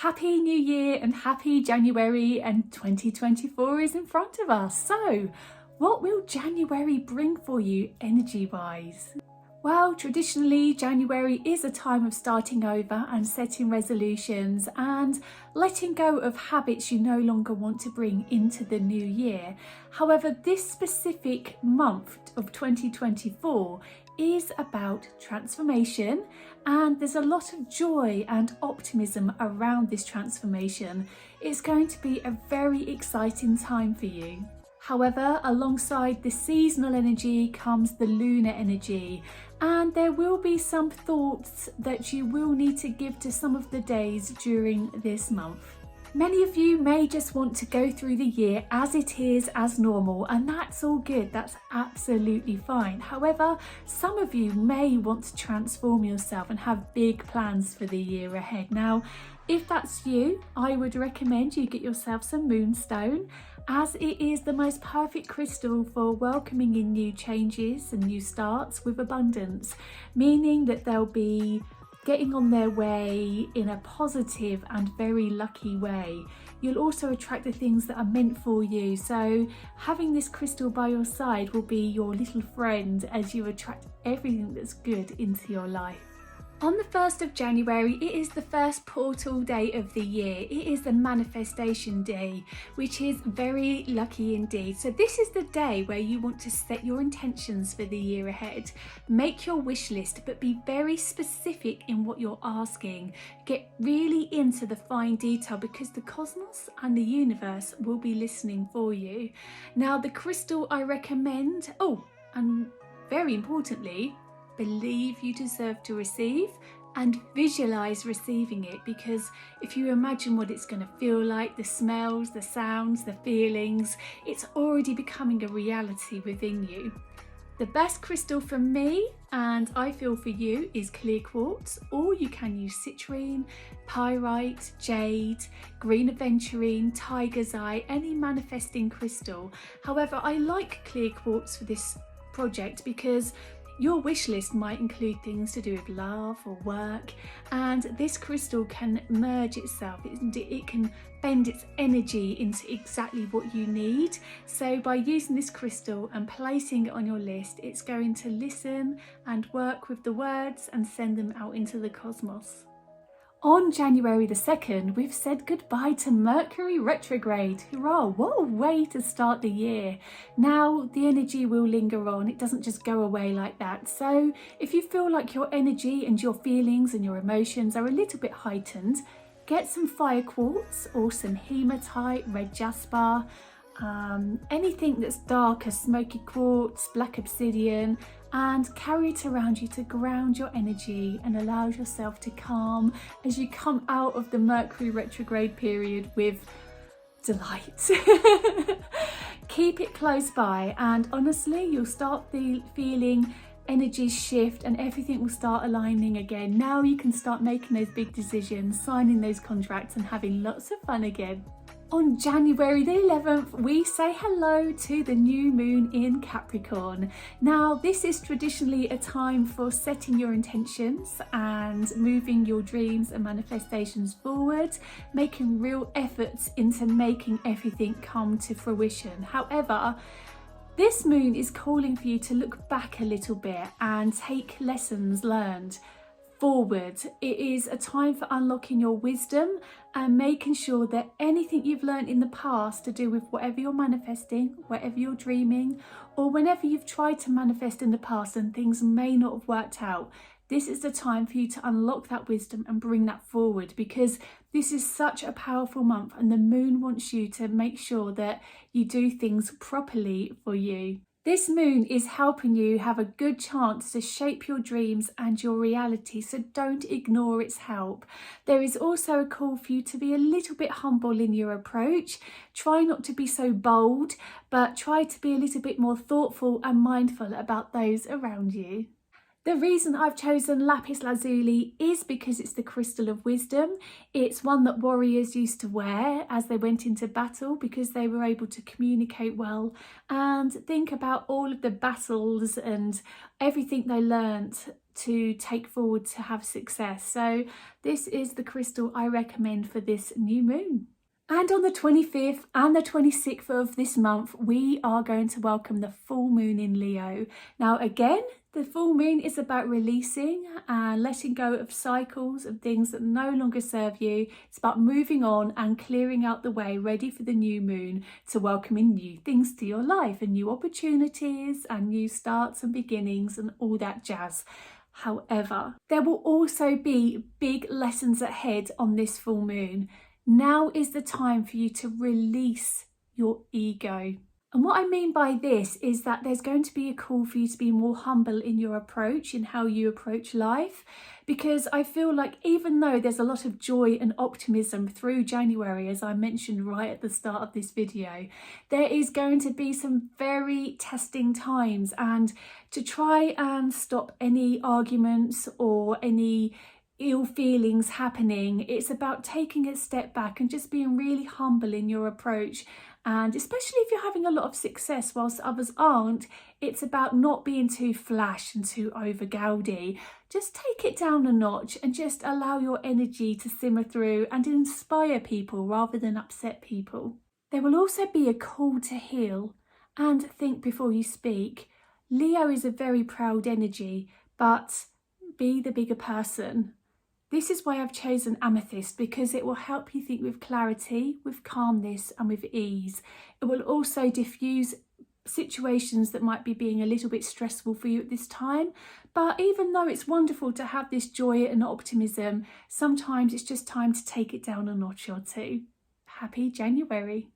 Happy New Year and happy January, and 2024 is in front of us. So what will January bring for you energy-wise? Well, traditionally, January is a time of starting over and setting resolutions and letting go of habits you no longer want to bring into the new year. However, this specific month of 2024 is about transformation, and there's a lot of joy and optimism around this transformation. It's going to be a very exciting time for you. However, alongside the seasonal energy comes the lunar energy, and there will be some thoughts that you will need to give to some of the days during this month. Many of you may just want to go through the year as it is, as normal, and that's all good. That's absolutely fine. However, some of you may want to transform yourself and have big plans for the year ahead. Now, if that's you, I would recommend you get yourself some moonstone, as it is the most perfect crystal for welcoming in new changes and new starts with abundance, meaning that they'll be getting on their way in a positive and very lucky way. You'll also attract the things that are meant for you. So having this crystal by your side will be your little friend as you attract everything that's good into your life. On the 1st of January, it is the first portal day of the year. It is the manifestation day, which is very lucky indeed. So this is the day where you want to set your intentions for the year ahead. Make your wish list, but be very specific in what you're asking. Get really into the fine detail, because the cosmos and the universe will be listening for you. Now, the crystal I recommend, and very importantly, believe you deserve to receive and visualize receiving it, because if you imagine what it's going to feel like, the smells, the sounds, the feelings, it's already becoming a reality within you. The best crystal for me, and I feel for you, is clear quartz, or you can use citrine, pyrite, jade, green aventurine, tiger's eye, any manifesting crystal. However, I like clear quartz for this project because your wish list might include things to do with love or work, and this crystal can merge itself. It can bend its energy into exactly what you need. So by using this crystal and placing it on your list, it's going to listen and work with the words and send them out into the cosmos. On January the 2nd, we've said goodbye to Mercury retrograde. Hurrah, what a way to start the year. Now, the energy will linger on. It doesn't just go away like that. So if you feel like your energy and your feelings and your emotions are a little bit heightened, get some fire quartz or some hematite, red jasper, anything that's dark as smoky quartz, black obsidian, and carry it around you to ground your energy and allow yourself to calm as you come out of the Mercury retrograde period with delight. Keep it close by, and honestly, you'll start feeling energies shift and everything will start aligning again. Now you can start making those big decisions, signing those contracts, and having lots of fun again. On January the 11th, we say hello to the new moon in Capricorn. Now, this is traditionally a time for setting your intentions and moving your dreams and manifestations forward, making real efforts into making everything come to fruition. However, this moon is calling for you to look back a little bit and take lessons learned forward. It is a time for unlocking your wisdom and making sure that anything you've learned in the past to do with whatever you're manifesting, whatever you're dreaming, or whenever you've tried to manifest in the past and things may not have worked out, this is the time for you to unlock that wisdom and bring that forward, because this is such a powerful month and the moon wants you to make sure that you do things properly for you. This moon is helping you have a good chance to shape your dreams and your reality, so don't ignore its help. There is also a call for you to be a little bit humble in your approach. Try not to be so bold, but try to be a little bit more thoughtful and mindful about those around you. The reason I've chosen lapis lazuli is because it's the crystal of wisdom. It's one that warriors used to wear as they went into battle because they were able to communicate well and think about all of the battles and everything they learnt to take forward to have success. So this is the crystal I recommend for this new moon. And on the 25th and the 26th of this month, we are going to welcome the full moon in Leo. Now again, the full moon is about releasing and letting go of cycles of things that no longer serve you. It's about moving on and clearing out the way, ready for the new moon to welcome in new things to your life and new opportunities and new starts and beginnings and all that jazz. However, there will also be big lessons ahead on this full moon. Now is the time for you to release your ego. And what I mean by this is that there's going to be a call for you to be more humble in your approach, in how you approach life, because I feel like even though there's a lot of joy and optimism through January, as I mentioned right at the start of this video, there is going to be some very testing times, and to try and stop any arguments or any ill feelings happening, it's about taking a step back and just being really humble in your approach. And especially if you're having a lot of success whilst others aren't, it's about not being too flash and too over gaudy. Just take it down a notch and just allow your energy to simmer through and inspire people rather than upset people. There will also be a call to heal and think before you speak. Leo is a very proud energy, but be the bigger person. This is why I've chosen Amethyst, because it will help you think with clarity, with calmness and with ease. It will also diffuse situations that might be being a little bit stressful for you at this time. But even though it's wonderful to have this joy and optimism, sometimes it's just time to take it down a notch or two. Happy January.